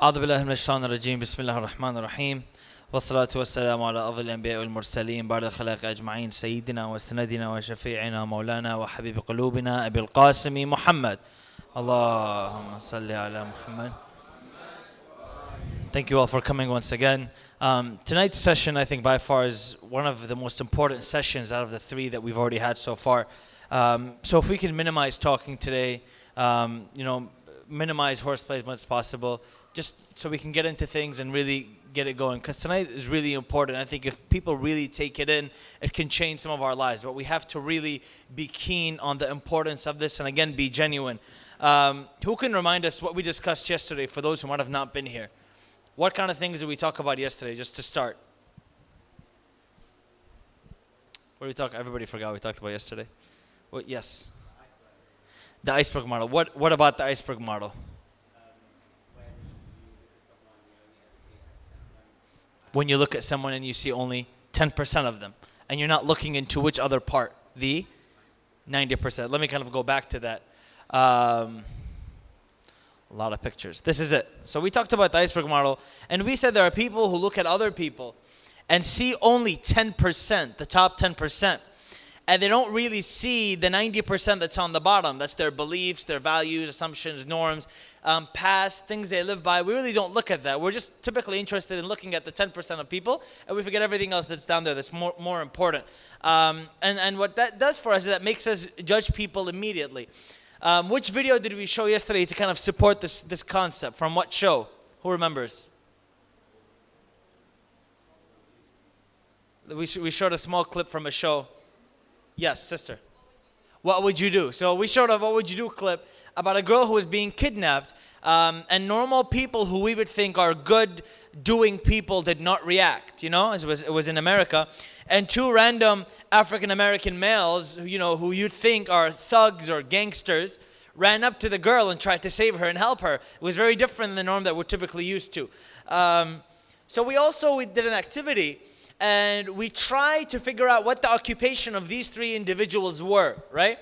أعوذ بالله من الشيطان الرجيم بسم الله الرحمن الرحيم والصلاة والسلام على أفضل الأنبياء والمرسلين بعد الخلائق أجمعين سيدنا وسندنا وشفيعنا مولانا وحبيب قلوبنا أبي القاسم محمد اللهم صل على محمد. Thank you all for coming once again. Tonight's session, I think by far, is one of the most important sessions out of the three that we've already had so far. So if we can minimize talking today, minimize horseplay as much as possible, just so we can get into things and really get it going. Because tonight is really important. I think if people really take it in, it can change some of our lives. But we have to really be keen on the importance of this and again, be genuine. Who can remind us what we discussed yesterday for those who might have not been here? What kind of things did we talk about yesterday, just to start? What did we talk? Everybody forgot what we talked about yesterday. What? Yes. The iceberg model. What about the iceberg model? When you look at someone and you see only 10% of them, and you're not looking into which other part? The 90%. Let me kind of go back to that. A lot of pictures. This is it. So we talked about the iceberg model, and we said there are people who look at other people and see only 10%, the top 10%. And they don't really see the 90% that's on the bottom. That's their beliefs, their values, assumptions, norms, past, things they live by. We really don't look at that. We're just typically interested in looking at the 10% of people, and we forget everything else that's down there that's more important. And what that does for us is that makes us judge people immediately. Which video did we show yesterday to kind of support this concept? From what show? Who remembers? We showed a small clip from a show. Yes, sister. What would you do? So we showed a what would you do clip about a girl who was being kidnapped, and normal people who we would think are good doing people did not react. It was in America, and two random African American males, who you'd think are thugs or gangsters, ran up to the girl and tried to save her and help her. It was very different than the norm that we're typically used to. So we did an activity. And we tried to figure out what the occupation of these three individuals were, right?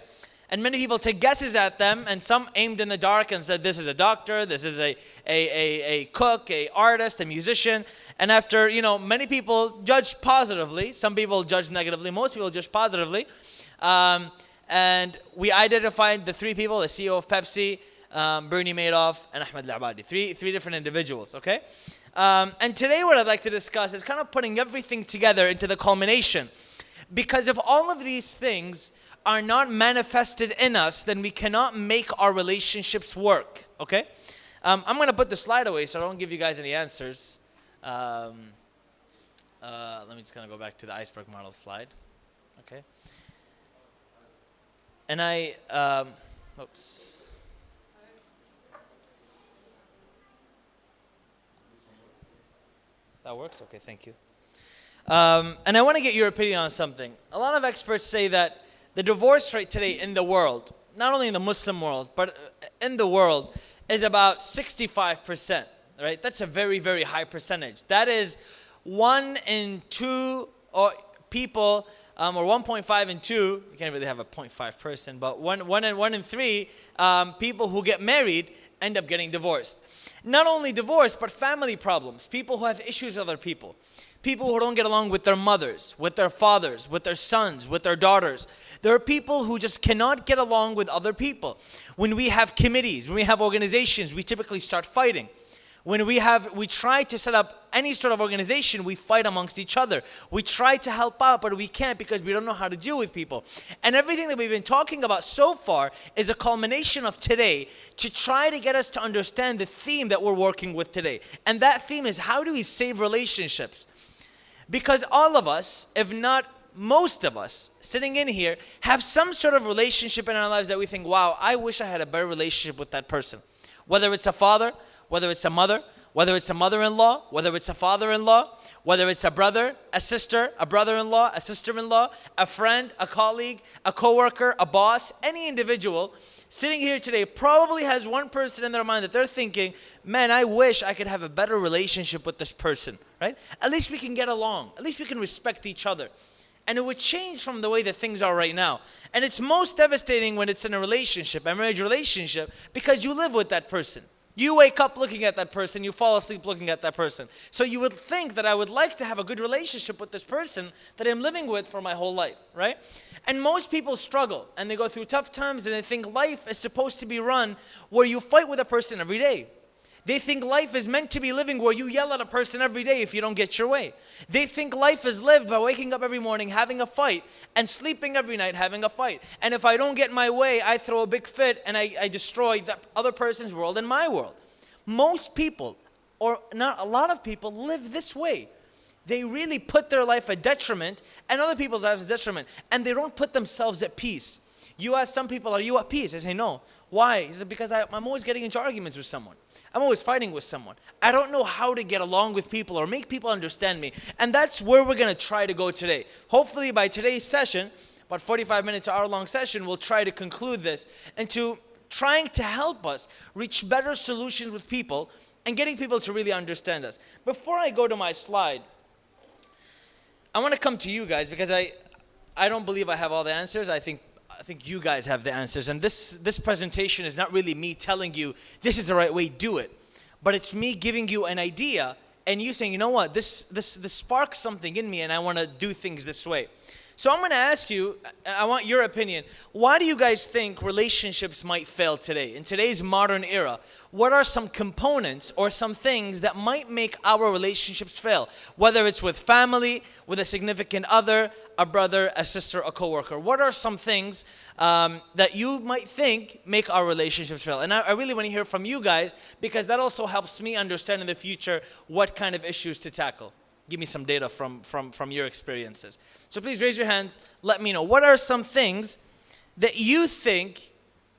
And many people took guesses at them, and some aimed in the dark and said, this is a doctor, this is a cook, a artist, a musician. And after, many people judged positively. Some people judged negatively. Most people judged positively. And we identified the three people, the CEO of Pepsi, Bernie Madoff, and Ahmed Al-Abadi. Three different individuals, okay? And today what I'd like to discuss is kind of putting everything together into the culmination. Because if all of these things are not manifested in us, then we cannot make our relationships work, okay? I'm going to put the slide away so I don't give you guys any answers. Let me just kind of go back to the iceberg model slide, okay? And oops. That works? Okay, thank you. And I want to get your opinion on something. A lot of experts say that the divorce rate today in the world, not only in the Muslim world, but in the world, is about 65%, right? That's a very, very high percentage. That is 1 in 2 people, or 1.5 in 2, you can't really have a 0.5 person, but 1 in 3 people who get married end up getting divorced. Not only divorce, but family problems. People who have issues with other people. People who don't get along with their mothers, with their fathers, with their sons, with their daughters. There are people who just cannot get along with other people. When we have committees, when we have organizations, we typically start fighting. When we try to set up any sort of organization, we fight amongst each other. We try to help out, but we can't because we don't know how to deal with people. And everything that we've been talking about so far is a culmination of today to try to get us to understand the theme that we're working with today. And that theme is, how do we save relationships? Because all of us, if not most of us sitting in here, have some sort of relationship in our lives that we think, wow, I wish I had a better relationship with that person. Whether it's a father, whether it's a mother, whether it's a mother-in-law, whether it's a father-in-law, whether it's a brother, a sister, a brother-in-law, a sister-in-law, a friend, a colleague, a coworker, a boss, any individual sitting here today probably has one person in their mind that they're thinking, man, I wish I could have a better relationship with this person, right? At least we can get along. At least we can respect each other. And it would change from the way that things are right now. And it's most devastating when it's in a relationship, a marriage relationship, because you live with that person. You wake up looking at that person, you fall asleep looking at that person. So you would think that I would like to have a good relationship with this person that I'm living with for my whole life, right? And most people struggle and they go through tough times and they think life is supposed to be run where you fight with a person every day. They think life is meant to be living where you yell at a person every day if you don't get your way. They think life is lived by waking up every morning, having a fight, and sleeping every night, having a fight. And if I don't get my way, I throw a big fit and I destroy that other person's world and my world. Most people, or not a lot of people, live this way. They really put their life at detriment and other people's lives at detriment. And they don't put themselves at peace. You ask some people, are you at peace? They say, no. Why? He said, because I'm always getting into arguments with someone. I'm always fighting with someone. I don't know how to get along with people or make people understand me. And that's where we're going to try to go today. Hopefully by today's session, about 45-minute to hour-long session, we'll try to conclude this into trying to help us reach better solutions with people and getting people to really understand us. Before I go to my slide, I want to come to you guys because I don't believe I have all the answers. I think you guys have the answers. And this presentation is not really me telling you this is the right way, do it. But it's me giving you an idea and you saying, you know what, this sparks something in me and I want to do things this way. So I'm going to ask you, I want your opinion. Why do you guys think relationships might fail today? In today's modern era, what are some components or some things that might make our relationships fail? Whether it's with family, with a significant other, a brother, a sister, a coworker. What are some things that you might think make our relationships fail? And I really want to hear from you guys because that also helps me understand in the future what kind of issues to tackle. Give me some data from your experiences. So please raise your hands. Let me know. What are some things that you think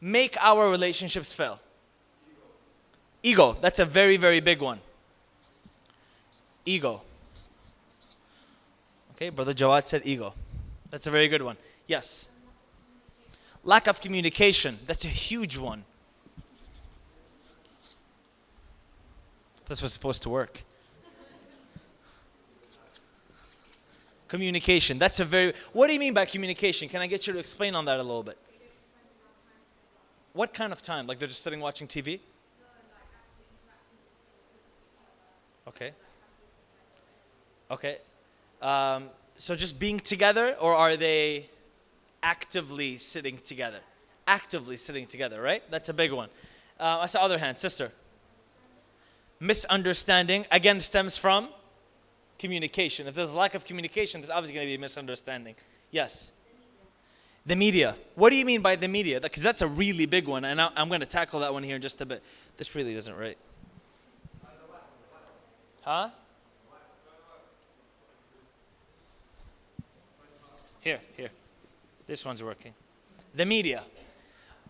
make our relationships fail? Ego. That's a very, very big one. Ego. Okay, Brother Jawad said ego. That's a very good one. Yes. Lack of communication. That's a huge one. This was supposed to work. Communication. That's a very... What do you mean by communication? Can I get you to explain on that a little bit? What kind of time? Like they're just sitting watching TV? Okay. Okay. So just being together, or are they actively sitting together? Actively sitting together, right? That's a big one. That's the other hand. Sister. Misunderstanding, again, stems from communication. If there's a lack of communication, there's obviously going to be a misunderstanding. Yes. The media. What do you mean by the media? Because that's a really big one, and I'm going to tackle that one here in just a bit. This really isn't right. Huh? Here. This one's working. The media.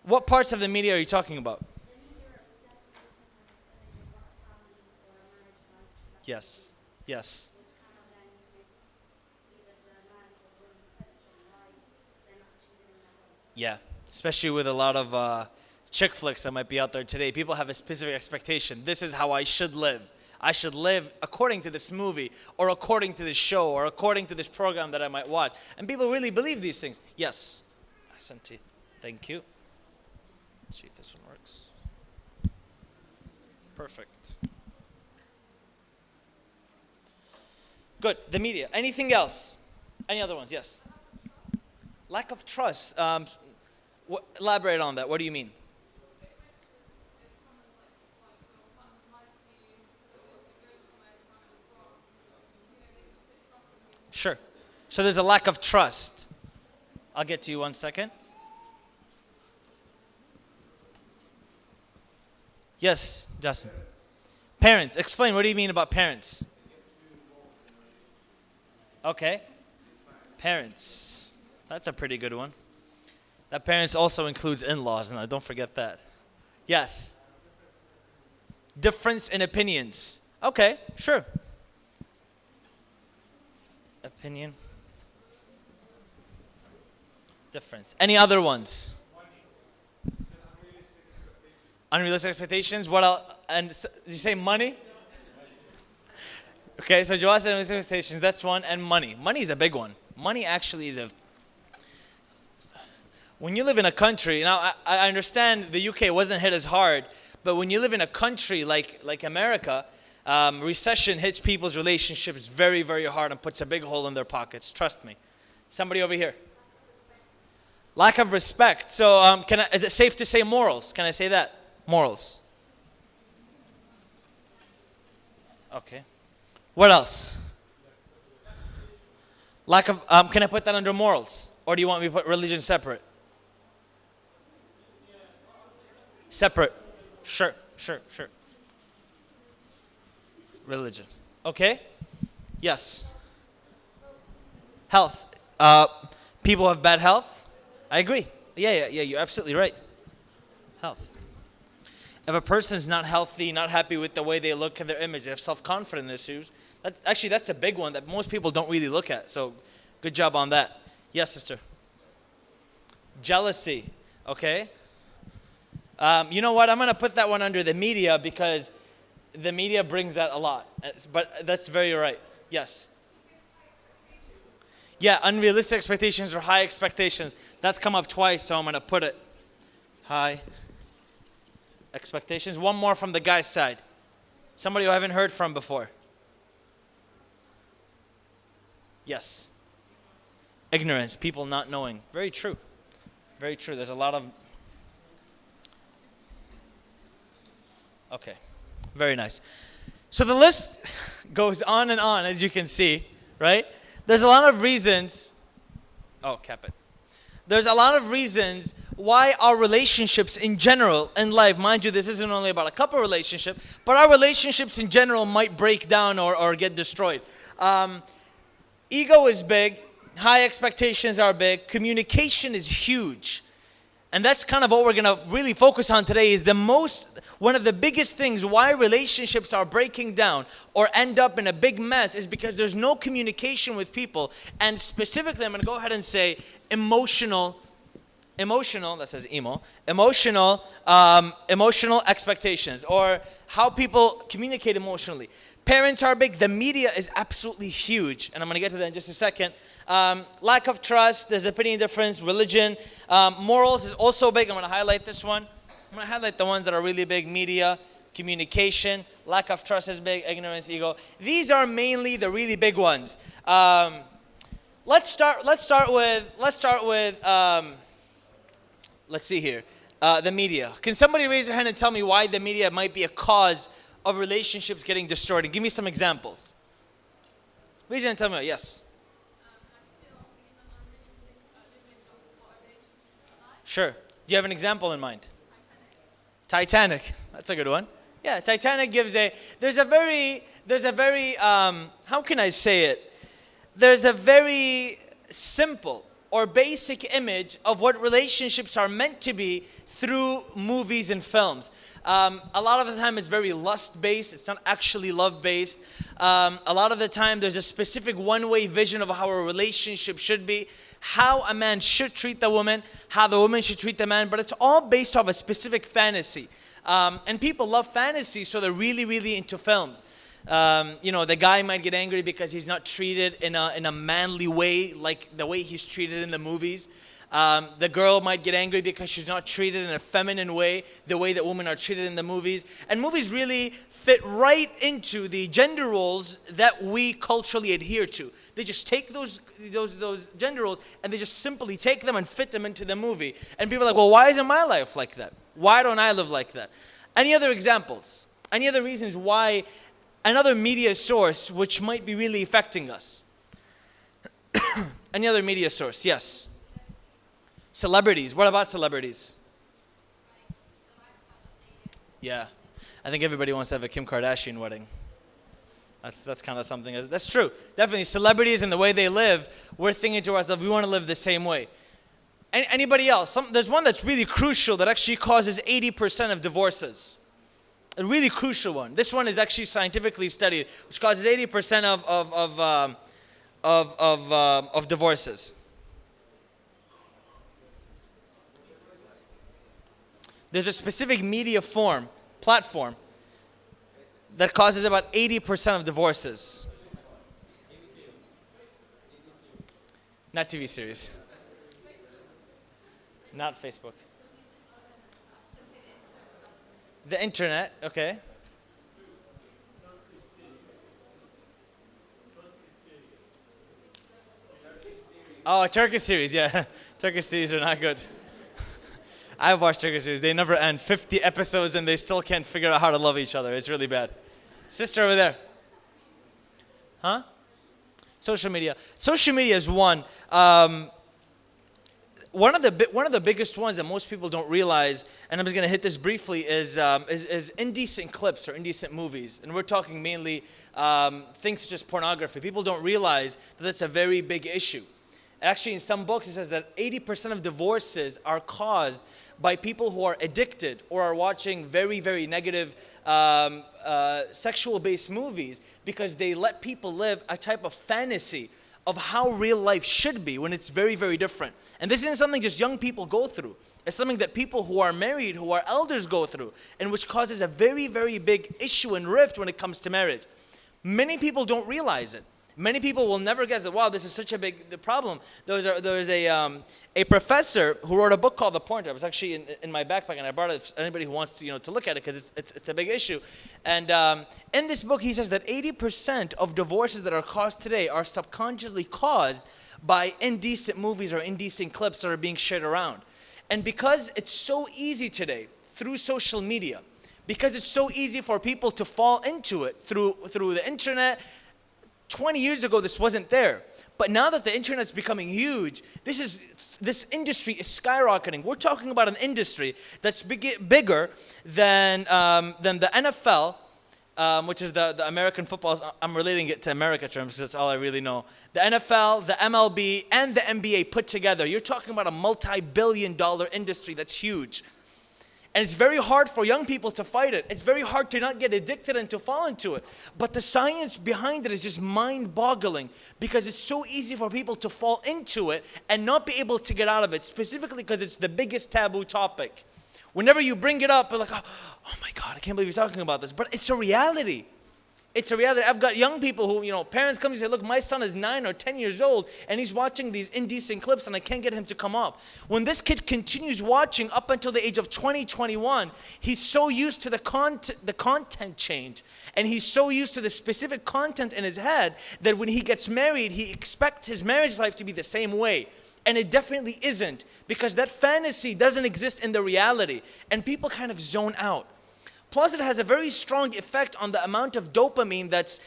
What parts of the media are you talking about? Yes. Yeah, especially with a lot of chick flicks that might be out there today. People have a specific expectation. This is how I should live. I should live according to this movie, or according to this show, or according to this program that I might watch. And people really believe these things. Yes. Ahsanti. Thank you. Let's see if this one works. Perfect. Good. The media. Anything else? Any other ones? Yes. Lack of trust. Elaborate on that. What do you mean? Sure. So there's a lack of trust. I'll get to you 1 second. Yes, Justin. Parents. Explain. What do you mean about parents? Okay. Parents. That's a pretty good one. That parents also includes in-laws. No, don't forget that. Yes. Difference in opinions. Okay, sure. Opinion. Difference. Any other ones? Unrealistic expectations. What else? And did you say money? Okay, so Jawad said unrealistic expectations. That's one. And money. Money is a big one. Money actually is a... When you live in a country, now I understand the UK wasn't hit as hard, But when you live in a country like America, recession hits people's relationships very, very hard and puts a big hole in their pockets. Trust me. Somebody over here. Lack of respect. So is it safe to say morals? Can I say that? Morals. Okay. What else? Lack of, can I put that under morals? Or do you want me to put religion separate? Separate. Sure. Religion. Okay? Yes. Health. People have bad health? I agree. Yeah, you're absolutely right. Health. If a person's not healthy, not happy with the way they look at their image, they have self-confidence issues, that's a big one that most people don't really look at. So good job on that. Yes, sister. Jealousy. Okay? You know what? I'm going to put that one under the media because the media brings that a lot. But that's very right. Yes. Yeah, unrealistic expectations or high expectations. That's come up twice, so I'm going to put it. High expectations. One more from the guy's side. Somebody who I haven't heard from before. Yes. Ignorance, people not knowing. Very true. Very true. There's a lot of... Okay. Very nice. So the list goes on and on, as you can see, right? There's a lot of reasons. Oh, cap it. There's a lot of reasons why our relationships in general in life, mind you, this isn't only about a couple relationship, but our relationships in general might break down or get destroyed. Ego is big. High expectations are big. Communication is huge. And that's kind of what we're going to really focus on today is one of the biggest things why relationships are breaking down or end up in a big mess is because there's no communication with people. And specifically, I'm going to go ahead and say emotional, that says emotional expectations or how people communicate emotionally. Parents are big. The media is absolutely huge. And I'm going to get to that in just a second. Lack of trust, there's opinion difference, religion. Morals is also big. I'm going to highlight this one. I'm going to highlight the ones that are really big. Media, communication, lack of trust is big, ignorance, ego. These are mainly the really big ones. Let's start with let's see here. The media. Can somebody raise their hand and tell me why the media might be a cause of relationships getting destroyed? And give me some examples. Raise your hand and tell me. Yes. Sure. Do you have an example in mind? Titanic. That's a good one. Yeah, Titanic gives there's a very, how can I say it? There's a very simple or basic image of what relationships are meant to be through movies and films. A lot of the time it's very lust-based. It's not actually love-based. A lot of the time there's a specific one-way vision of how a relationship should be, how a man should treat the woman, how the woman should treat the man, but it's all based off a specific fantasy. And people love fantasy, so they're really, really into films. The guy might get angry because he's not treated in a manly way, like the way he's treated in the movies. The girl might get angry because she's not treated in a feminine way, the way that women are treated in the movies. And movies really fit right into the gender roles that we culturally adhere to. They just take those gender roles and they just simply take them and fit them into the movie. And people are like, well, why isn't my life like that? Why don't I live like that? Any other examples? Any other reasons why another media source which might be really affecting us? Any other media source? Yes. Celebrities. What about celebrities? Yeah. I think everybody wants to have a Kim Kardashian wedding. That's kind of something. That's true. Definitely. Celebrities and the way they live, we're thinking to ourselves, we want to live the same way. Anybody else? There's one that's really crucial that actually causes 80% of divorces. A really crucial one. This one is actually scientifically studied, which causes 80% of divorces. There's a specific media platform, that causes about 80% of divorces. Not TV series. Not Facebook. The internet, okay. Oh, Turkish series, yeah. Turkish series are not good. I've watched Turkish series. They never end. 50 episodes and they still can't figure out how to love each other. It's really bad. Sister over there. Huh? Social media. Social media is one. One of the biggest ones that most people don't realize, and I'm just going to hit this briefly, is indecent clips or indecent movies. And we're talking mainly things such as pornography. People don't realize that that's a very big issue. Actually, in some books, it says that 80% of divorces are caused by people who are addicted or are watching very, very negative sexual-based movies because they let people live a type of fantasy of how real life should be when it's very, very different. And this isn't something just young people go through. It's something that people who are married, who are elders go through, and which causes a very, very big issue and rift when it comes to marriage. Many people don't realize it. Many people will never guess that, wow, this is such a big problem. There was a professor who wrote a book called The Porn Trap. It's actually in my backpack, and I brought it for anybody who wants to, to look at it because it's a big issue. And in this book, he says that 80% of divorces that are caused today are subconsciously caused by indecent movies or indecent clips that are being shared around. And because it's so easy today through social media, because it's so easy for people to fall into it through the internet. 20 years ago, this wasn't there. But now that the internet's becoming huge, this industry is skyrocketing. We're talking about an industry that's bigger than the NFL, which is the American football. I'm relating it to America terms because that's all I really know. The NFL, the MLB, and the NBA put together. You're talking about a multi-billion-dollar industry that's huge. And it's very hard for young people to fight it. It's very hard to not get addicted and to fall into it. But the science behind it is just mind-boggling because it's so easy for people to fall into it and not be able to get out of it, specifically because it's the biggest taboo topic. Whenever you bring it up, they're like, oh my God, I can't believe you're talking about this. But it's a reality. It's a reality. I've got young people who, parents come and say, look, my son is 9 or 10 years old and he's watching these indecent clips and I can't get him to come off. When this kid continues watching up until the age of 20, 21, he's so used to the content change and he's so used to the specific content in his head that when he gets married, he expects his marriage life to be the same way. And it definitely isn't because that fantasy doesn't exist in the reality and people kind of zone out. Plus, it has a very strong effect on the amount of dopamine that's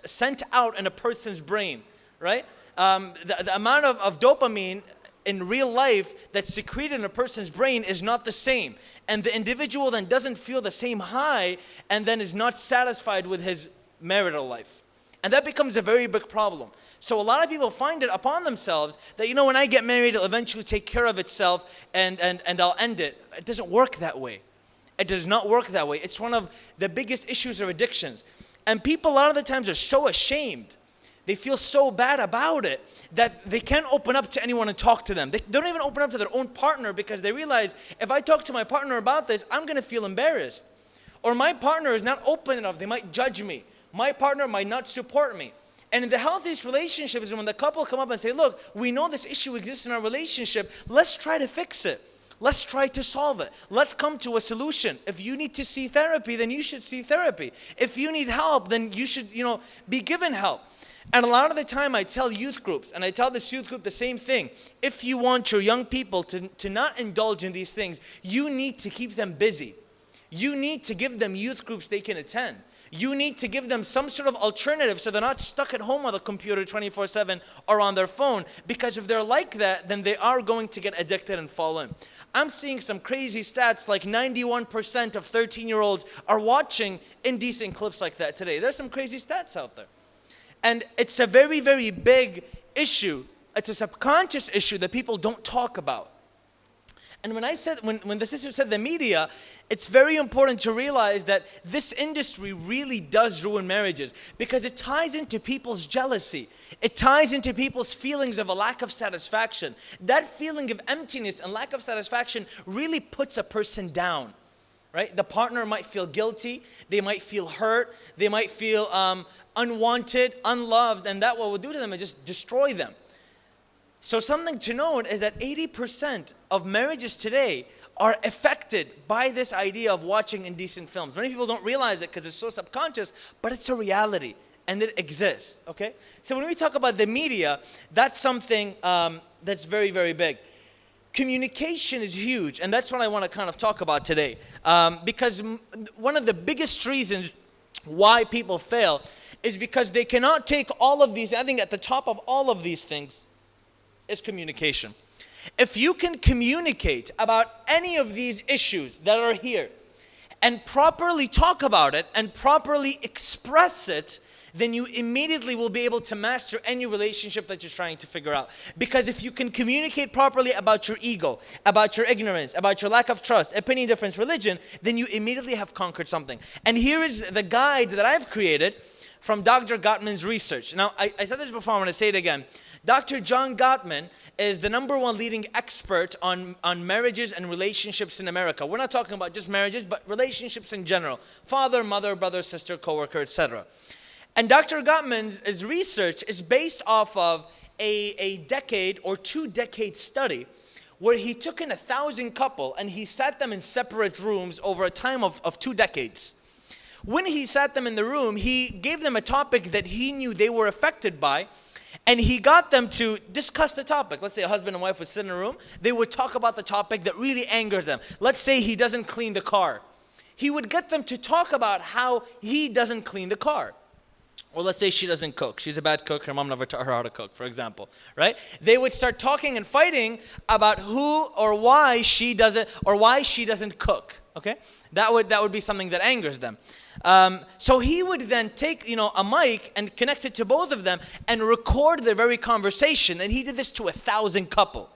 sent out in a person's brain, right? The amount of dopamine in real life that's secreted in a person's brain is not the same. And the individual then doesn't feel the same high and then is not satisfied with his marital life. And that becomes a very big problem. So a lot of people find it upon themselves that, when I get married, it'll eventually take care of itself and I'll end it. It doesn't work that way. It does not work that way. It's one of the biggest issues of addictions. And people a lot of the times are so ashamed. They feel so bad about it that they can't open up to anyone and talk to them. They don't even open up to their own partner because they realize if I talk to my partner about this, I'm going to feel embarrassed. Or my partner is not open enough. They might judge me. My partner might not support me. And in the healthiest relationships is when the couple come up and say, look, we know this issue exists in our relationship. Let's try to fix it. Let's try to solve it. Let's come to a solution. If you need to see therapy, then you should see therapy. If you need help, then you should, be given help. And a lot of the time I tell youth groups, and I tell this youth group the same thing. If you want your young people to not indulge in these things, you need to keep them busy. You need to give them youth groups they can attend. You need to give them some sort of alternative so they're not stuck at home on the computer 24/7 or on their phone. Because if they're like that, then they are going to get addicted and fall in. I'm seeing some crazy stats like 91% of 13-year-olds are watching indecent clips like that today. There's some crazy stats out there. And it's a very, very big issue. It's a subconscious issue that people don't talk about. And when the sister said the media, it's very important to realize that this industry really does ruin marriages because it ties into people's jealousy. It ties into people's feelings of a lack of satisfaction. That feeling of emptiness and lack of satisfaction really puts a person down, right? The partner might feel guilty. They might feel hurt. They might feel unwanted, unloved, and that what will do to them is just destroy them. So something to note is that 80% of marriages today are affected by this idea of watching indecent films. Many people don't realize it because it's so subconscious, but it's a reality and it exists, okay? So when we talk about the media, that's something that's very, very big. Communication is huge, and that's what I want to kind of talk about today. Because one of the biggest reasons why people fail is because they cannot take all of these. I think at the top of all of these things is communication. If you can communicate about any of these issues that are here and properly talk about it and properly express it, then you immediately will be able to master any relationship that you're trying to figure out. Because if you can communicate properly about your ego, about your ignorance, about your lack of trust, opinion difference, religion, then you immediately have conquered something. And here is the guide that I've created from Dr. Gottman's research. Now, I said this before, I'm going to say it again. Dr. John Gottman is the #1 leading expert on marriages and relationships in America. We're not talking about just marriages, but relationships in general. Father, mother, brother, sister, coworker, etc. And Dr. Gottman's research is based off of a decade or 2-decade study where he took in 1,000 couple and he sat them in separate rooms over a time of 2 decades. When he sat them in the room, he gave them a topic that he knew they were affected by, and he got them to discuss the topic. Let's say a husband and wife would sit in a room. They would talk about the topic that really angers them. Let's say he doesn't clean the car. He would get them to talk about how he doesn't clean the car. Or let's say she doesn't cook. She's a bad cook. Her mom never taught her how to cook, for example, right? They would start talking and fighting about who or why she doesn't cook, okay? That would be something that angers them. So he would then take, a mic and connect it to both of them and record their very conversation. And he did this to 1,000 couple.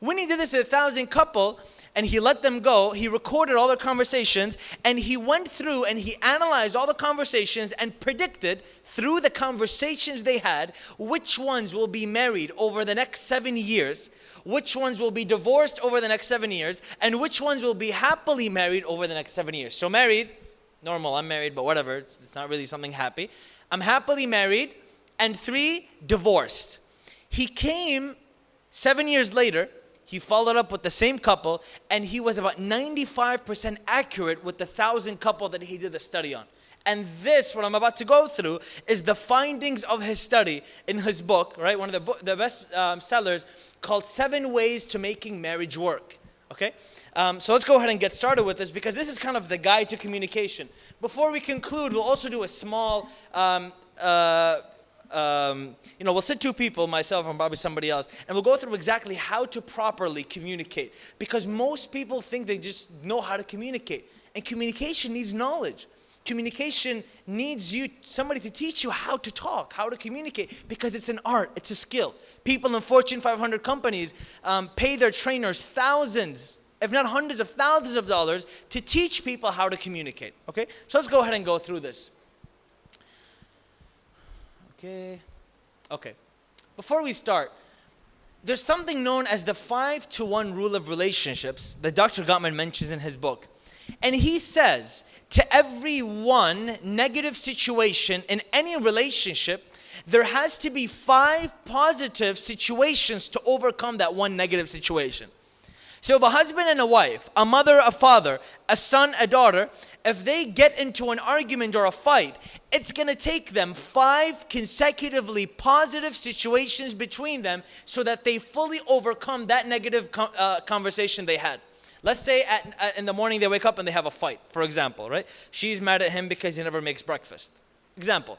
When he did this to 1,000 couple, and he let them go, he recorded all their conversations, and he went through and he analyzed all the conversations and predicted through the conversations they had which ones will be married over the next 7 years, which ones will be divorced over the next 7 years, and which ones will be happily married over the next 7 years. So married, normal, I'm married, but whatever, it's not really something happy. I'm happily married, and 3, divorced. He came 7 years later. He followed up with the same couple, and he was about 95% accurate with the 1,000 couple that he did the study on. And this, what I'm about to go through, is the findings of his study in his book, right? One of the best sellers, called 7 Ways to Making Marriage Work. Okay? So let's go ahead and get started with this, because this is kind of the guide to communication. Before we conclude, we'll also do a small we'll sit 2 people, myself and probably somebody else, and we'll go through exactly how to properly communicate. Because most people think they just know how to communicate. And communication needs knowledge. Communication needs somebody to teach you how to talk, how to communicate, because it's an art, it's a skill. People in Fortune 500 companies pay their trainers thousands, if not hundreds of thousands of dollars to teach people how to communicate. Okay? So let's go ahead and go through this. Okay. Before we start, there's something known as the 5-to-1 rule of relationships that Dr. Gottman mentions in his book. And he says, to every 1 negative situation in any relationship, there has to be 5 positive situations to overcome that 1 negative situation. So if a husband and a wife, a mother, a father, a son, a daughter, if they get into an argument or a fight, it's going to take them 5 consecutively positive situations between them so that they fully overcome that negative conversation they had. Let's say in the morning they wake up and they have a fight, for example, right? She's mad at him because he never makes breakfast. Example.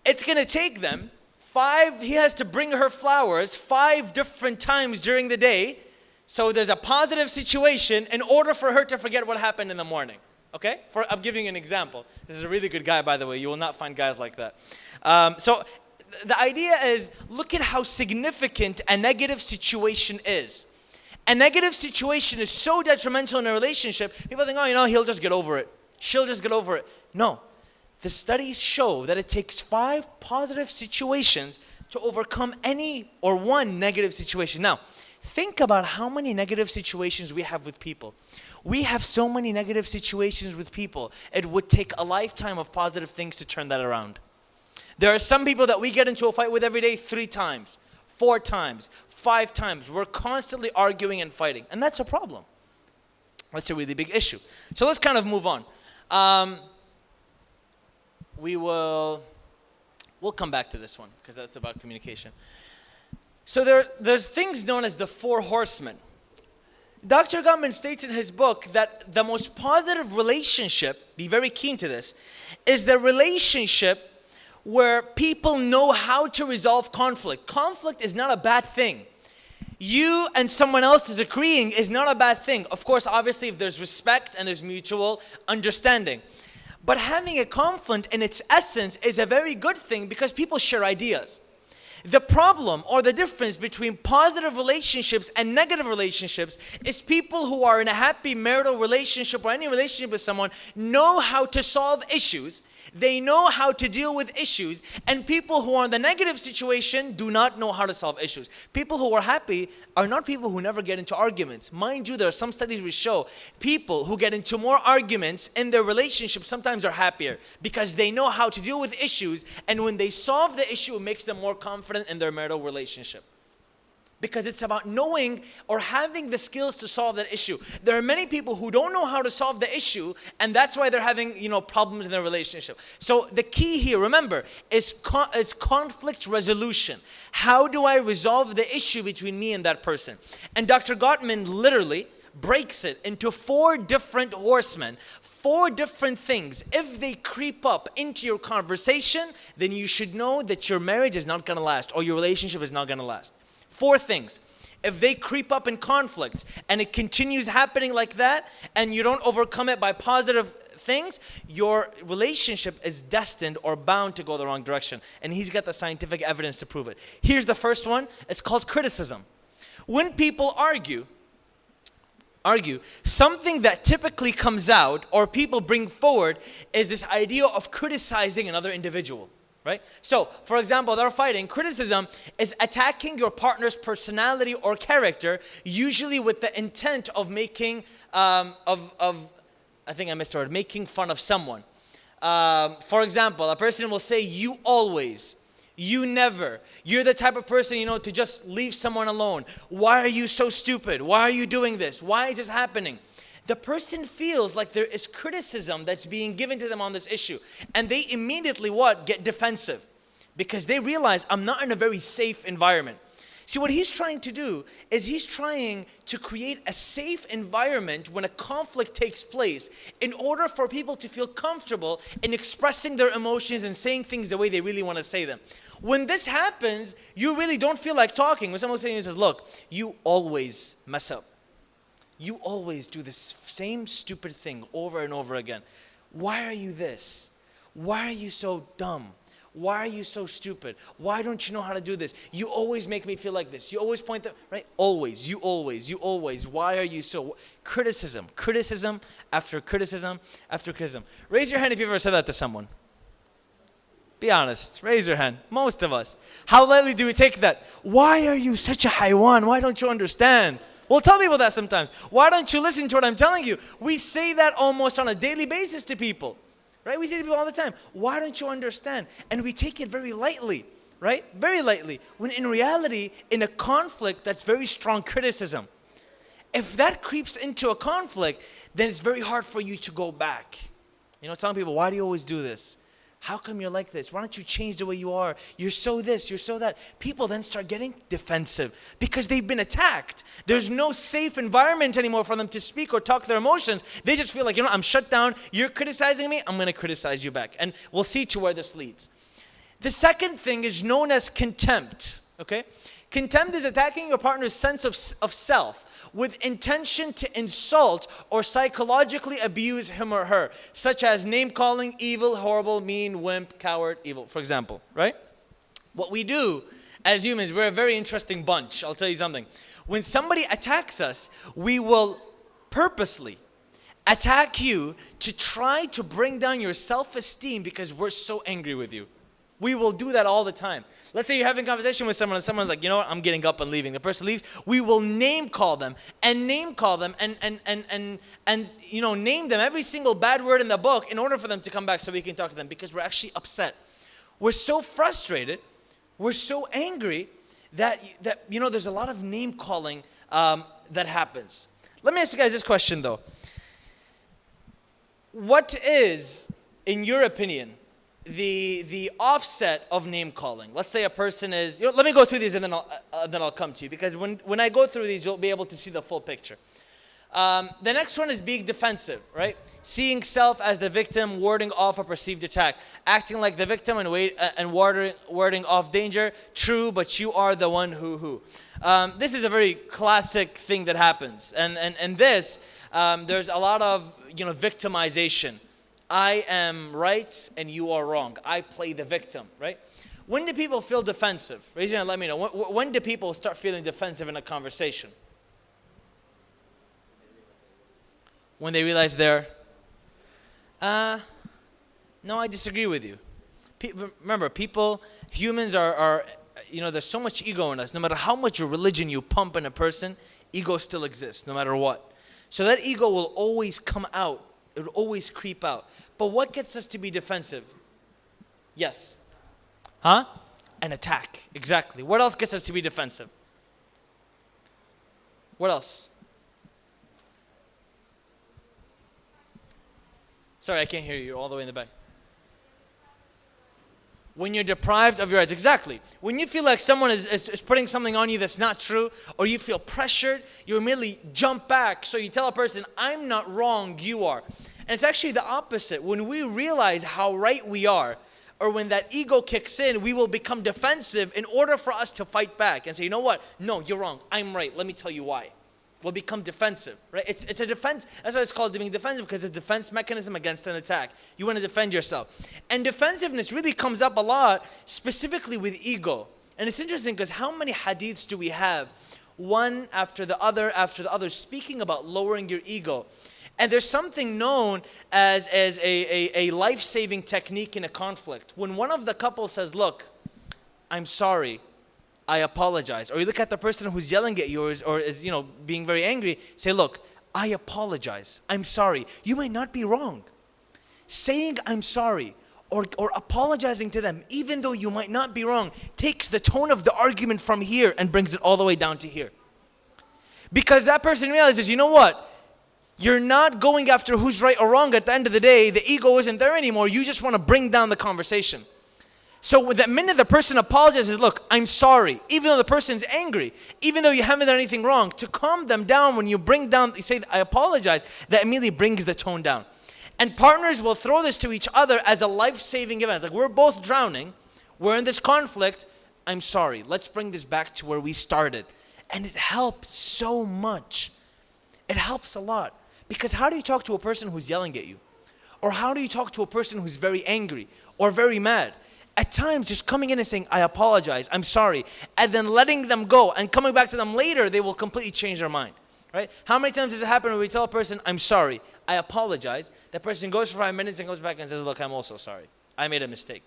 It's going to take them 5, he has to bring her flowers 5 different times during the day. So there's a positive situation in order for her to forget what happened in the morning. Okay? I'm giving you an example. This is a really good guy, by the way. You will not find guys like that. So the idea is, look at how significant a negative situation is. A negative situation is so detrimental in a relationship, people think, he'll just get over it. She'll just get over it. No. The studies show that it takes 5 positive situations to overcome any or 1 negative situation. Now, think about how many negative situations we have with people. We have so many negative situations with people. It would take a lifetime of positive things to turn that around. There are some people that we get into a fight with every day 3 times, 4 times, 5 times. We're constantly arguing and fighting. And that's a problem. That's a really big issue. So let's kind of move on. We'll come back to this one because that's about communication. So there's things known as the four horsemen. Dr. Gottman states in his book that the most positive relationship, be very keen to this, is the relationship where people know how to resolve conflict. Conflict is not a bad thing. You and someone else is agreeing is not a bad thing. Of course, obviously, if there's respect and there's mutual understanding. But having a conflict in its essence is a very good thing because people share ideas. The problem or the difference between positive relationships and negative relationships is people who are in a happy marital relationship or any relationship with someone know how to solve issues. They know how to deal with issues, and people who are in the negative situation do not know how to solve issues. People who are happy are not people who never get into arguments. Mind you, there are some studies which show people who get into more arguments in their relationship sometimes are happier because they know how to deal with issues, and when they solve the issue, it makes them more confident in their marital relationship. Because it's about knowing or having the skills to solve that issue. There are many people who don't know how to solve the issue, and that's why they're having, problems in their relationship. So the key here, remember, is conflict resolution. How do I resolve the issue between me and that person? And Dr. Gottman literally breaks it into 4 different horsemen, 4 different things. If they creep up into your conversation, then you should know that your marriage is not going to last or your relationship is not going to last. 4 things. If they creep up in conflicts and it continues happening like that and you don't overcome it by positive things, your relationship is destined or bound to go the wrong direction. And he's got the scientific evidence to prove it. Here's the first one. It's called criticism. When people argue, something that typically comes out or people bring forward is this idea of criticizing another individual. Right? So, for example, they're fighting. Criticism is attacking your partner's personality or character, usually with the intent of making, making fun of someone. For example, a person will say, "You always," "You never," "You're the type of person, to just leave someone alone." "Why are you so stupid? Why are you doing this? Why is this happening?" The person feels like there is criticism that's being given to them on this issue. And they immediately get defensive. Because they realize I'm not in a very safe environment. See, what he's trying to do is he's trying to create a safe environment when a conflict takes place in order for people to feel comfortable in expressing their emotions and saying things the way they really want to say them. When this happens, you really don't feel like talking. When someone says, "Look, you always mess up. You always do this same stupid thing over and over again. Why are you this? Why are you so dumb? Why are you so stupid? Why don't you know how to do this? You always make me feel like this. You always point the right? Always, you always. Why are you so?" Criticism after criticism after criticism. Raise your hand if you've ever said that to someone. Be honest. Raise your hand. Most of us. How lightly do we take that? "Why are you such a haywan? Why don't you understand?" We'll tell people that sometimes. "Why don't you listen to what I'm telling you?" We say that almost on a daily basis to people, right? We say to people all the time, "Why don't you understand?" And we take it very lightly, right? Very lightly. When in reality, in a conflict, that's very strong criticism. If that creeps into a conflict, then it's very hard for you to go back. Telling people, "Why do you always do this? How come you're like this? Why don't you change the way you are? You're so this, you're so that." People then start getting defensive because they've been attacked. There's no safe environment anymore for them to speak or talk their emotions. They just feel like, I'm shut down. You're criticizing me. I'm going to criticize you back. And we'll see to where this leads. The second thing is known as contempt. Okay? Contempt is attacking your partner's sense of self with intention to insult or psychologically abuse him or her, such as name calling, evil, horrible, mean, wimp, coward, evil, for example, right? What we do as humans, we're a very interesting bunch. I'll tell you something. When somebody attacks us, we will purposely attack you to try to bring down your self-esteem because we're so angry with you. We will do that all the time. Let's say you're having a conversation with someone and someone's like, "You know what, I'm getting up and leaving." The person leaves. We will name call them and name them every single bad word in the book in order for them to come back so we can talk to them because we're actually upset. We're so frustrated. We're so angry that there's a lot of name calling that happens. Let me ask you guys this question though. What is, in your opinion, the offset of name calling? Let's say a person is, let me go through these and then I'll come to you, because when I go through these, you'll be able to see the full picture. The next one is being defensive, right? Seeing self as the victim, warding off a perceived attack, acting like the victim and warding off danger. True, but you are the one who. This is a very classic thing that happens, and this there's a lot of victimization. I am right and you are wrong. I play the victim, right? When do people feel defensive? Raise your hand, let me know. When do people start feeling defensive in a conversation? When they realize they're, no, I disagree with you. Remember, humans are, there's so much ego in us. No matter how much religion you pump in a person, ego still exists, no matter what. So that ego will always come out. It will always creep out. But what gets us to be defensive? Yes. Huh? An attack. Exactly. What else gets us to be defensive? What else? Sorry, I can't hear you. You're all the way in the back. When you're deprived of your rights. Exactly. When you feel like someone is putting something on you that's not true, or you feel pressured, you immediately jump back. So you tell a person, I'm not wrong, you are. And it's actually the opposite. When we realize how right we are, or when that ego kicks in, we will become defensive in order for us to fight back and say, you know what? No, you're wrong. I'm right. Let me tell you why. We'll become defensive, right? It's a defense. That's why it's called being defensive, because it's a defense mechanism against an attack. You want to defend yourself. And defensiveness really comes up a lot, specifically with ego. And it's interesting because how many hadiths do we have, one after the other, speaking about lowering your ego? And there's something known as a life-saving technique in a conflict. When one of the couple says, look, I'm sorry, I apologize. Or you look at the person who's yelling at you or is being very angry, say, look, I apologize. I'm sorry. You may not be wrong. Saying I'm sorry or apologizing to them, even though you might not be wrong, takes the tone of the argument from here and brings it all the way down to here. Because that person realizes, you know what? You're not going after who's right or wrong. At the end of the day, the ego isn't there anymore. You just want to bring down the conversation. So with that minute the person apologizes, look, I'm sorry, even though the person's angry, even though you haven't done anything wrong, to calm them down, when you bring down, you say, I apologize, that immediately brings the tone down. And partners will throw this to each other as a life-saving event. It's like, we're both drowning, we're in this conflict, I'm sorry, let's bring this back to where we started. And it helps so much. It helps a lot. Because how do you talk to a person who's yelling at you? Or how do you talk to a person who's very angry or very mad? At times, just coming in and saying, I apologize, I'm sorry, and then letting them go and coming back to them later, they will completely change their mind, right? How many times does it happen when we tell a person, I'm sorry, I apologize, that person goes for 5 minutes and goes back and says, look, I'm also sorry. I made a mistake.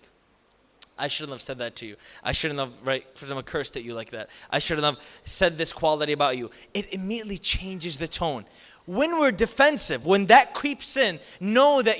I shouldn't have said that to you. I shouldn't have, for example, cursed at you like that. I shouldn't have said this quality about you. It immediately changes the tone. When we're defensive, when that creeps in, know that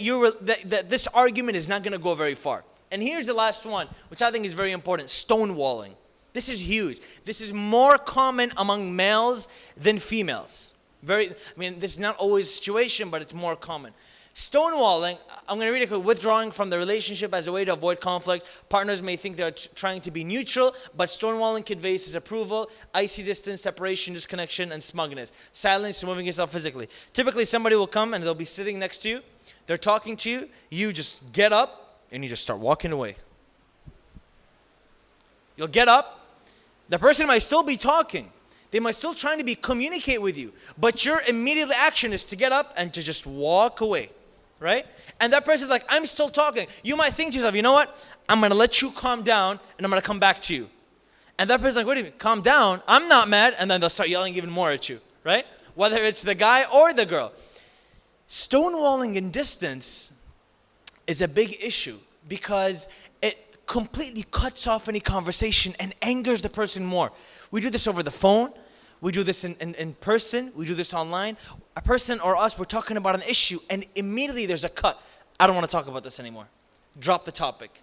that this argument is not going to go very far. And here's the last one, which I think is very important, stonewalling. This is huge. This is more common among males than females. This is not always a situation, but it's more common. Stonewalling, I'm going to read it, withdrawing from the relationship as a way to avoid conflict. Partners may think they're trying to be neutral, but stonewalling conveys disapproval, icy distance, separation, disconnection, and smugness. Silence, removing yourself physically. Typically, somebody will come and they'll be sitting next to you. They're talking to you. You just get up and you just start walking away. You'll get up. The person might still be talking. They might still trying to communicate with you, but your immediate action is to get up and to just walk away. Right? And that person's like, I'm still talking. You might think to yourself, you know what? I'm going to let you calm down and I'm going to come back to you. And that person's like, what do you mean? Calm down. I'm not mad. And then they'll start yelling even more at you. Right? Whether it's the guy or the girl. Stonewalling in distance is a big issue because it completely cuts off any conversation and angers the person more. We do this over the phone. We do this in person. We do this online. A person or us, we're talking about an issue and immediately there's a cut. I don't want to talk about this anymore. Drop the topic.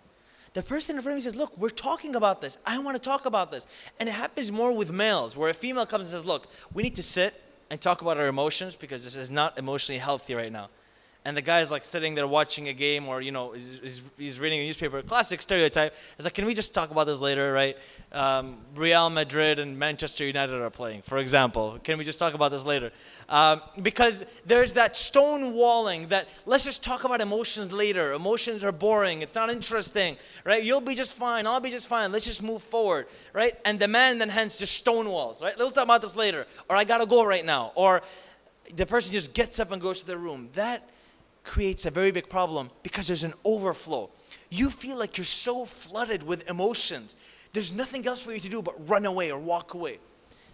The person in front of me says, look, we're talking about this. I want to talk about this. And it happens more with males where a female comes and says, look, we need to sit and talk about our emotions because this is not emotionally healthy right now. and the guy's like sitting there watching a game, or he's reading a newspaper. Classic stereotype. It's like, can we just talk about this later, right? Real Madrid and Manchester United are playing, for example. Can we just talk about this later? Because there's that stonewalling that let's just talk about emotions later. Emotions are boring. It's not interesting, right? You'll be just fine. I'll be just fine. Let's just move forward, right? And the man then hence just stonewalls, right? We'll talk about this later, or I gotta go right now, or the person just gets up and goes to their room. That creates a very big problem because there's an overflow. You feel like you're so flooded with emotions. There's nothing else for you to do but run away or walk away.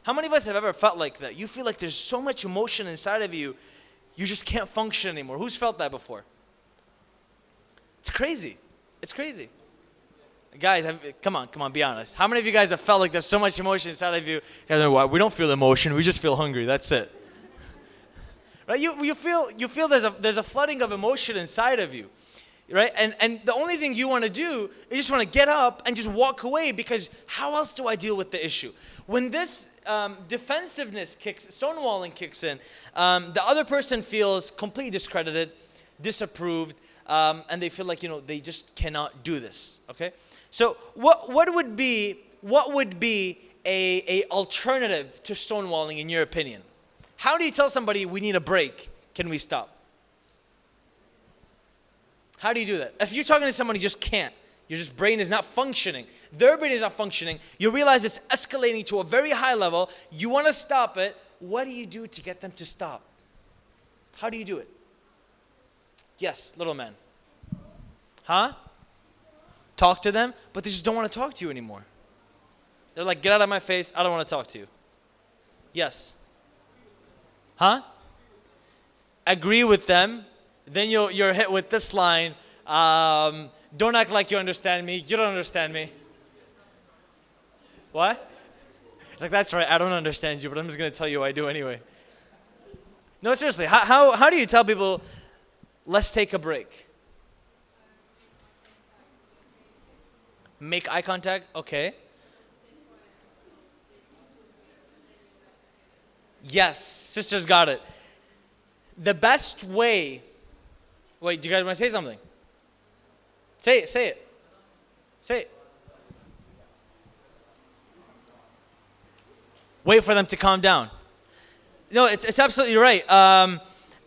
How many of us have ever felt like that? You feel like there's so much emotion inside of you, you just can't function anymore. Who's felt that before? It's crazy. It's crazy. Guys, come on, be honest. How many of you guys have felt like there's so much emotion inside of you? Guys are like, we don't feel emotion, we just feel hungry, that's it. Right? You feel there's a flooding of emotion inside of you, right? And the only thing you want to do is just want to get up and just walk away, because how else do I deal with the issue? When this defensiveness stonewalling kicks in, the other person feels completely discredited, disapproved, and they feel like they just cannot do this. Okay, so what would be a alternative to stonewalling in your opinion? How do you tell somebody we need a break? Can we stop? How do you do that? If you're talking to someone, you just can't. Your just brain is not functioning. Their brain is not functioning. You realize it's escalating to a very high level. You want to stop it. What do you do to get them to stop? How do you do it? Yes, little man. Huh? Talk to them, but they just don't want to talk to you anymore. They're like, get out of my face. I don't want to talk to you. Yes. Huh? Agree with them. Then you're hit with this line. Don't act like you understand me. You don't understand me. What? It's like, that's right. I don't understand you, but I'm just going to tell you I do anyway. No, seriously. How do you tell people, let's take a break? Make eye contact? Okay. Yes, sisters got it. The best way. Wait, do you guys want to say something? Say it. Say it. Wait for them to calm down. No, it's absolutely right.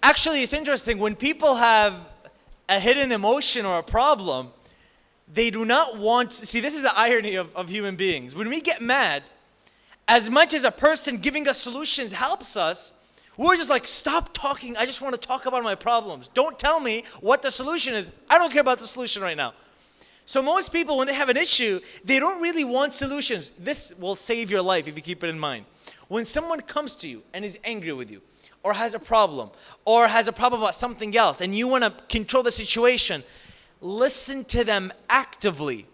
Actually, it's interesting. When people have a hidden emotion or a problem, they do not want. See, this is the irony of human beings. When we get mad, as much as a person giving us solutions helps us, we're just like, stop talking. I just want to talk about my problems. Don't tell me what the solution is. I don't care about the solution right now. So most people, when they have an issue, they don't really want solutions. This will save your life if you keep it in mind. When someone comes to you and is angry with you, or has a problem about something else, and you want to control the situation, listen to them actively.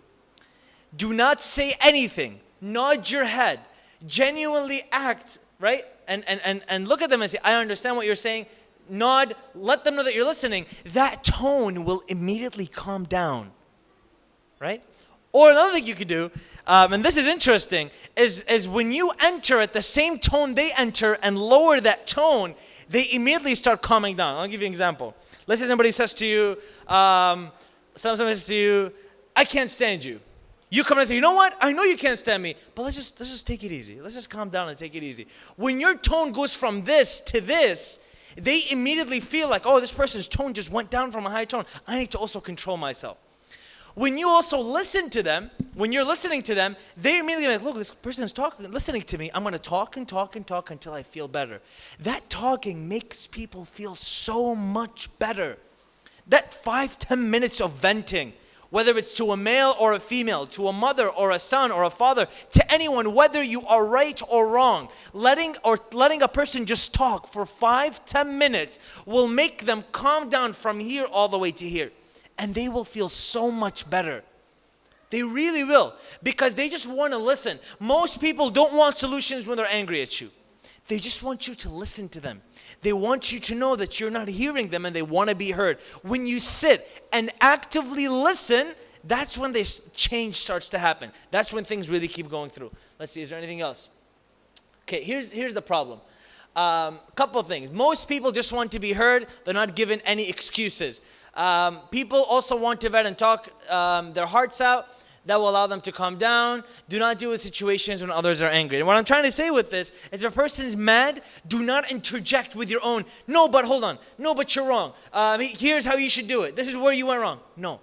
Do not say anything. Nod your head. Genuinely act, right? And look at them and say, I understand what you're saying. Nod, let them know that you're listening. That tone will immediately calm down, right? Or another thing you could do, and this is interesting, is when you enter at the same tone they enter and lower that tone, they immediately start calming down. I'll give you an example. Let's say somebody says to you, somebody says to you, I can't stand you. You come and say, you know what? I know you can't stand me, but let's just take it easy. Let's just calm down and take it easy. When your tone goes from this to this, they immediately feel like, oh, this person's tone just went down from a high tone. I need to also control myself. When you also listen to them, when you're listening to them, they immediately like, look, this person's listening to me. I'm going to talk and talk and talk until I feel better. That talking makes people feel so much better. That 5-10 minutes of venting, whether it's to a male or a female, to a mother or a son or a father, to anyone, whether you are right or wrong, letting a person just talk for 5-10 minutes will make them calm down from here all the way to here. And they will feel so much better. They really will, because they just want to listen. Most people don't want solutions when they're angry at you. They just want you to listen to them. They want you to know that you're not hearing them and they want to be heard. When you sit and actively listen, that's when this change starts to happen. That's when things really keep going through. Let's see, is there anything else? Okay, here's the problem. Couple of things. Most people just want to be heard. They're not given any excuses. People also want to vent and talk their hearts out. That will allow them to calm down. Do not deal with situations when others are angry. And what I'm trying to say with this is if a person's mad, do not interject with your own, no, but hold on. No, but you're wrong. Here's how you should do it. This is where you went wrong. No.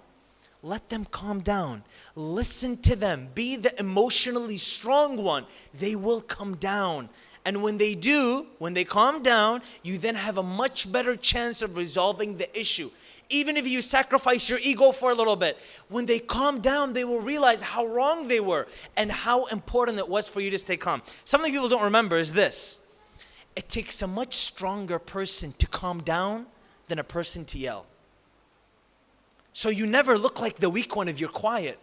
Let them calm down. Listen to them. Be the emotionally strong one. They will come down. And when they do, when they calm down, you then have a much better chance of resolving the issue. Even if you sacrifice your ego for a little bit, when they calm down, they will realize how wrong they were and how important it was for you to stay calm. Something people don't remember is this. It takes a much stronger person to calm down than a person to yell. So you never look like the weak one if you're quiet,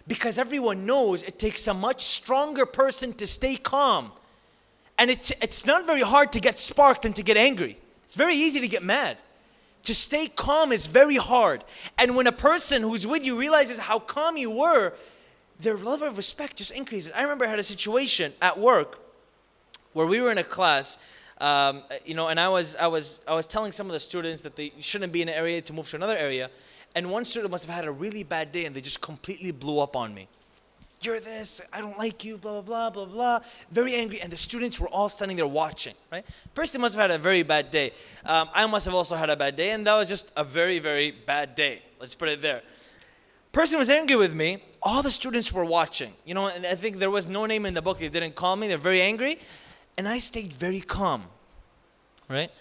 because everyone knows it takes a much stronger person to stay calm. And it's not very hard to get sparked and to get angry. It's very easy to get mad. To stay calm is very hard. And when a person who's with you realizes how calm you were, their level of respect just increases. I remember I had a situation at work where we were in a class, and I was telling some of the students that they shouldn't be in an area to move to another area. And one student must have had a really bad day and they just completely blew up on me. You're this, I don't like you, blah, blah, blah, blah, blah. Very angry, and the students were all standing there watching, right? Person must have had a very bad day. I must have also had a bad day, and that was just a very, very bad day. Let's put it there. Person was angry with me. All the students were watching. And I think there was no name in the book. They didn't call me. They're very angry. And I stayed very calm, right?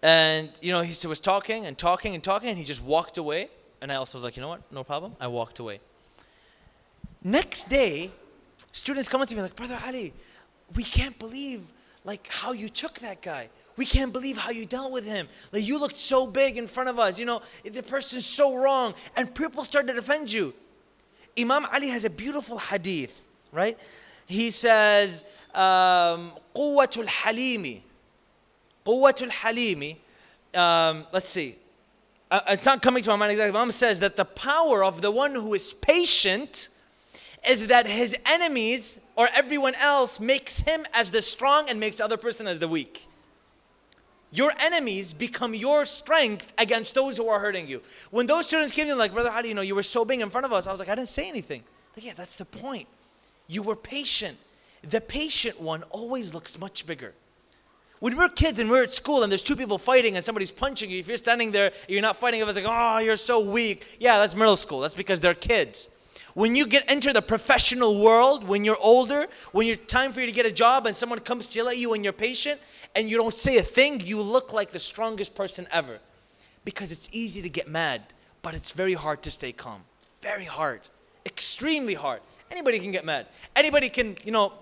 And, he was talking and talking and talking, and he just walked away. And I also was like, you know what? No problem. I walked away. Next day, students come up to me like, Brother Ali, we can't believe how you took that guy. We can't believe how you dealt with him. You looked so big in front of us. The person's so wrong. And people start to defend you. Imam Ali has a beautiful hadith, right? He says, Quwwatul Halimi. Quwwatul Halimi. Let's see. It's not coming to my mind exactly. Imam says that the power of the one who is patient is that his enemies or everyone else makes him as the strong and makes the other person as the weak. Your enemies become your strength against those who are hurting you. When those students came to me like, Brother Ali, you were so big in front of us. I was like, I didn't say anything. Like, yeah, that's the point. You were patient. The patient one always looks much bigger. When we're kids and we're at school and there's two people fighting and somebody's punching you, if you're standing there, you're not fighting, it was like, oh, you're so weak. Yeah, that's middle school. That's because they're kids. When you enter the professional world, when you're older, when it's time for you to get a job and someone comes to yell at you and you're patient and you don't say a thing, you look like the strongest person ever. Because it's easy to get mad, but it's very hard to stay calm. Very hard. Extremely hard. Anybody can get mad. Anybody can,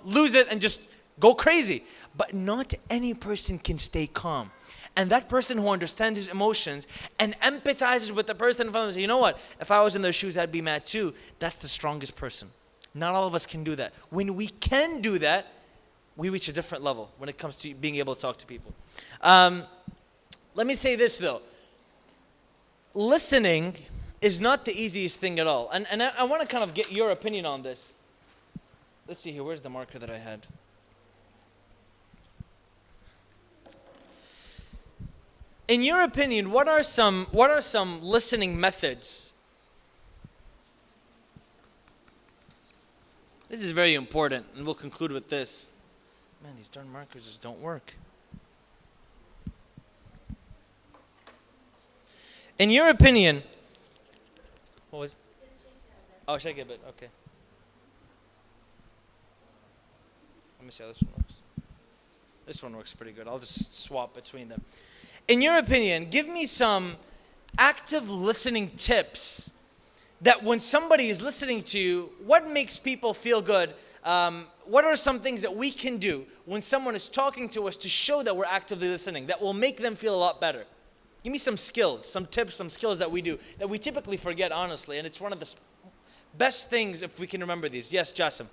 lose it and just go crazy. But not any person can stay calm. And that person who understands his emotions and empathizes with the person in front of him says, you know what? If I was in their shoes, I'd be mad too. That's the strongest person. Not all of us can do that. When we can do that, we reach a different level when it comes to being able to talk to people. Let me say this though. Listening is not the easiest thing at all. And I want to kind of get your opinion on this. Let's see here. Where's the marker that I had? In your opinion, what are some listening methods? This is very important, and we'll conclude with this. Man, these darn markers just don't work. In your opinion, what was it? Oh, shake it a bit. Okay. Let me see how this one works. This one works pretty good. I'll just swap between them. In your opinion, give me some active listening tips that when somebody is listening to you, what makes people feel good? What are some things that we can do when someone is talking to us to show that we're actively listening, that will make them feel a lot better? Give me some skills, some tips, some skills that we do, that we typically forget, honestly, and it's one of the best things if we can remember these. Yes, Jassim.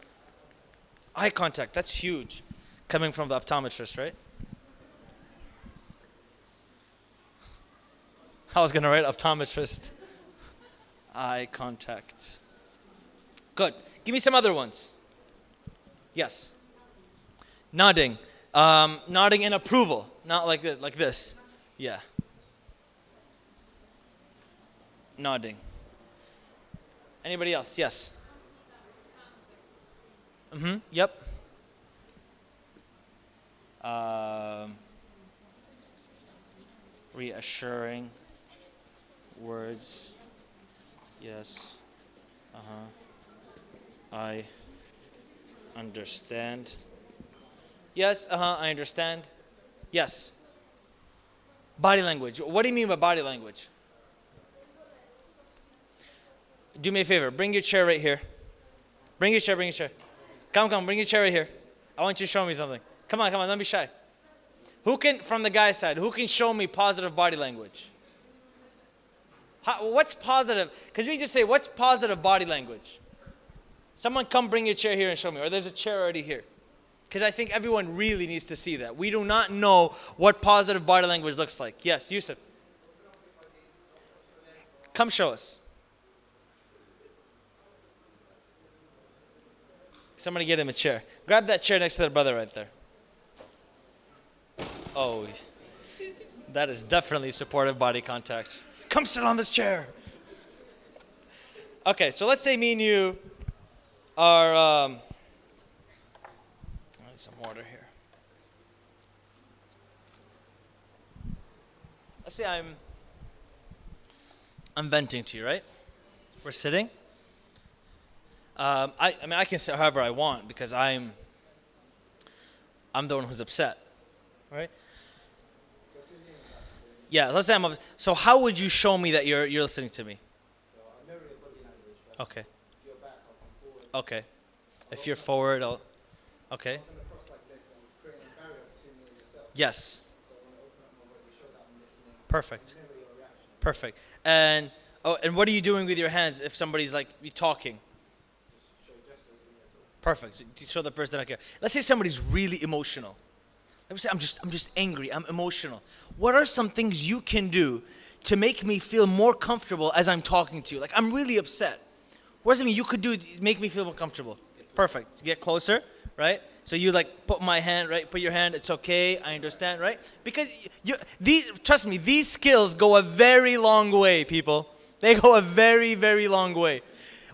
Eye contact, that's huge. Coming from the optometrist, right? I was going to write optometrist. Eye contact. Good. Give me some other ones. Yes. Nodding. Nodding in approval, not like this, like this. Yeah. Nodding. Anybody else? Yes. Yep. Reassuring words. Yes. I understand. Yes. I understand. Yes. Body language. What do you mean by body language? Do me a favor. Bring your chair right here. Bring your chair. Bring your chair. Come. Bring your chair right here. I want you to show me something. Come on. Don't be shy. Who can, from the guy's side, who can show me positive body language? What's positive? Because we just say, what's positive body language? Someone come bring your chair here and show me. Or there's a chair already here. Because I think everyone really needs to see that. We do not know what positive body language looks like. Yes, Yusuf. Come show us. Somebody get him a chair. Grab that chair next to the brother right there. Oh, that is definitely supportive body contact. Come sit on this chair. Okay, so let's say me and you are, I need some water here. Let's say I'm venting to you, right? We're sitting. I mean, I can sit however I want because I'm the one who's upset, right? Yeah, let's say I'm upset. So how would you show me that you're listening to me? So I mirror your body language first. Okay. If you're back, I'll come forward. Okay. If you're forward, I'll. Okay. I'm going to cross like this and create a barrier between me and yourself. Yes. So I want to open up my body, show that I'm listening. Perfect. And mirror your reaction. Perfect. And what are you doing with your hands if somebody's like talking? Just show gestures when you're talking. Perfect. To show the person I care. Let's say somebody's really emotional. Let me say I'm just angry. I'm emotional. What are some things you can do to make me feel more comfortable as I'm talking to you? Like I'm really upset. What are something you could do to make me feel more comfortable? Perfect. Get closer, right? So you like put my hand, right? Put your hand. It's okay. I understand, right? Because trust me, these skills go a very long way, people. They go a very, very long way.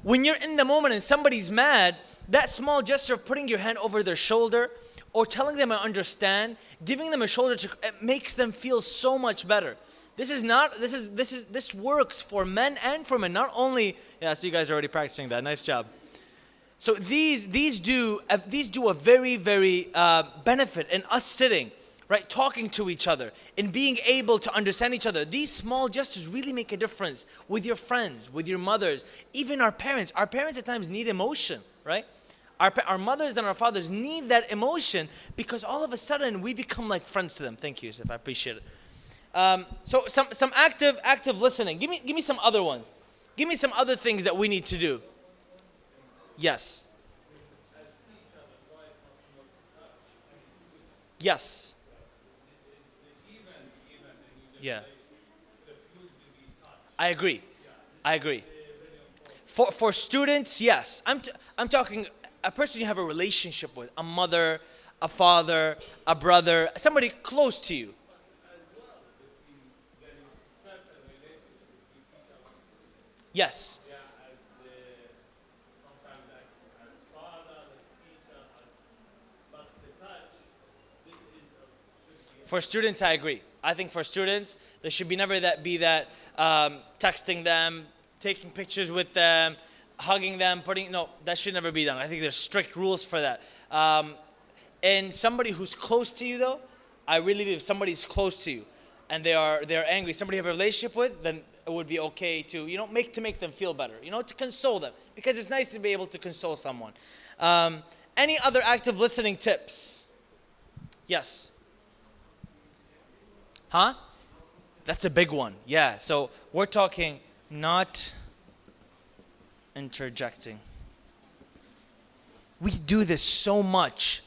When you're in the moment and somebody's mad, that small gesture of putting your hand over their shoulder or telling them I understand, giving them a shoulder to, it makes them feel so much better. This works for men and for men. Not only, yeah, so you guys are already practicing that. Nice job. So these do a very, very benefit in us sitting, right, talking to each other, in being able to understand each other. These small gestures really make a difference with your friends, with your mothers, even our parents. Our parents at times need emotion, right? Our mothers and our fathers need that emotion because all of a sudden we become like friends to them. Thank you, Yusuf. I appreciate it. So some active listening. Give me some other ones. Give me some other things that we need to do. Yes. Yes. Yeah. I agree. For students, yes. I'm talking a person you have a relationship with, a mother, a father, a brother, somebody close to you. Yes. For students, I agree. I think for students, there should be never be that texting them, taking pictures with them, hugging them, no, that should never be done. I think there's strict rules for that. And somebody who's close to you, though, I really believe if somebody's close to you and they're angry, somebody you have a relationship with, then it would be okay to, make them feel better, to console them. Because it's nice to be able to console someone. Any other active listening tips? Yes. Huh? That's a big one. Yeah. So we're talking not interjecting. We do this so much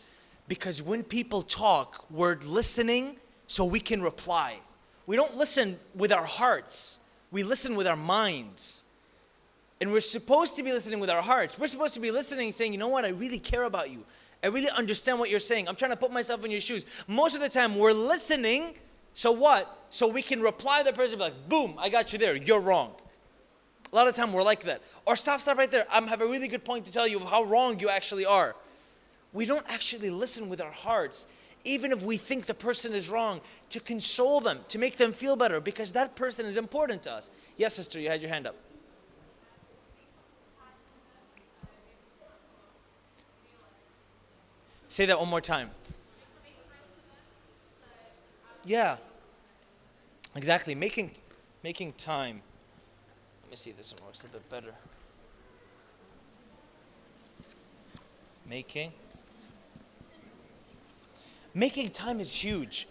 because when people talk, we're listening so we can reply. We don't listen with our hearts. We listen with our minds. And we're supposed to be listening with our hearts. We're supposed to be listening saying, you know what, I really care about you. I really understand what you're saying. I'm trying to put myself in your shoes. Most of the time we're listening, so what? So we can reply to the person, be like, boom, I got you there, you're wrong. A lot of time we're like that. Or stop right there. I have a really good point to tell you of how wrong you actually are. We don't actually listen with our hearts, even if we think the person is wrong, to console them, to make them feel better, because that person is important to us. Yes, sister, you had your hand up. Say that one more time. Yeah. Exactly. Making time. Let me see if this one works a bit better. Making time is huge,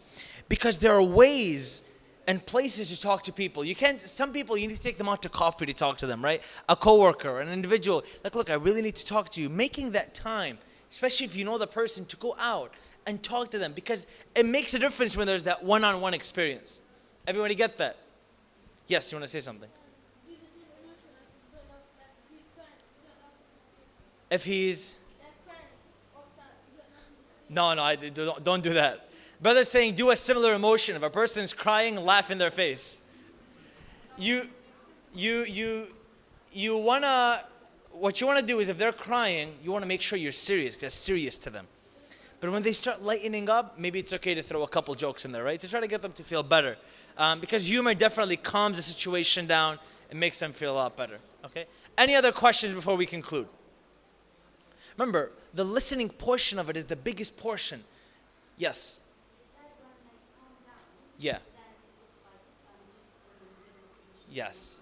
because there are ways and places to talk to people. You can't, some people, you need to take them out to coffee to talk to them, right? A coworker, an individual. Like, look, I really need to talk to you. Making that time, especially if you know the person, to go out and talk to them, because it makes a difference when there's that one-on-one experience. Everybody get that? Yes, you want to say something? If he's... No, don't do that. Brother's saying do a similar emotion. If a person's crying, laugh in their face. You wanna, what you wanna do is, if they're crying, you wanna make sure you're serious, because that's serious to them. But when they start lightening up, maybe it's okay to throw a couple jokes in there, right? To try to get them to feel better. Because humor definitely calms the situation down and makes them feel a lot better, okay? Any other questions before we conclude? Remember, the listening portion of it is the biggest portion. Yes. Yeah. Yes.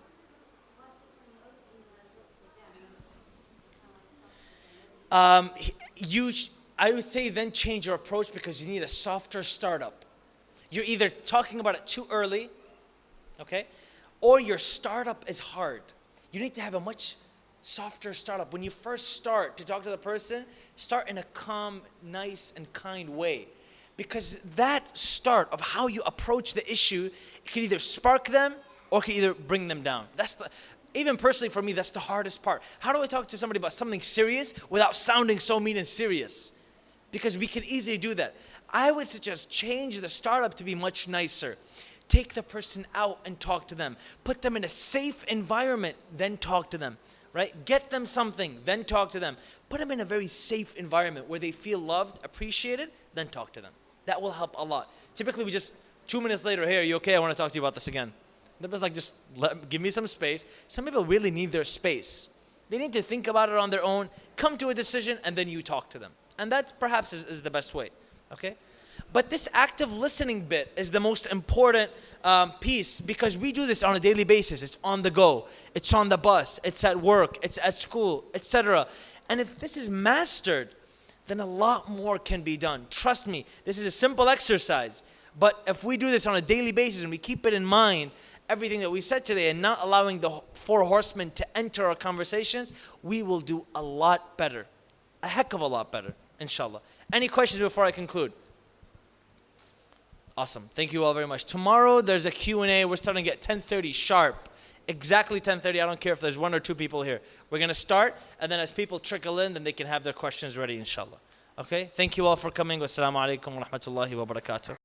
I would say then change your approach, because you need a softer startup. You're either talking about it too early, okay, or your startup is hard. You need to have a much softer startup. When you first start to talk to the person, start in a calm, nice, and kind way. Because that start of how you approach the issue, it can either spark them or can either bring them down. Even personally for me, that's the hardest part. How do I talk to somebody about something serious without sounding so mean and serious? Because we can easily do that. I would suggest change the startup to be much nicer. Take the person out and talk to them. Put them in a safe environment, then talk to them. Right? Get them something, then talk to them. Put them in a very safe environment where they feel loved, appreciated, then talk to them. That will help a lot. Typically, we just, 2 minutes later, hey, are you okay? I want to talk to you about this again. They're just like, give me some space. Some people really need their space. They need to think about it on their own, come to a decision, and then you talk to them. And that perhaps is the best way, okay? But this active listening bit is the most important piece, because we do this on a daily basis. It's on the go. It's on the bus. It's at work. It's at school, etc. And if this is mastered, then a lot more can be done. Trust me, this is a simple exercise. But if we do this on a daily basis and we keep it in mind, everything that we said today, and not allowing the 4 horsemen to enter our conversations, we will do a lot better. A heck of a lot better, inshallah. Any questions before I conclude? Awesome. Thank you all very much. Tomorrow there's a Q&A. We're starting at 10:30 sharp. Exactly 10:30. I don't care if there's 1 or 2 people here. We're going to start, and then as people trickle in, then they can have their questions ready, inshallah. Okay? Thank you all for coming. Wassalamu alaikum wa rahmatullahi wa barakatuh.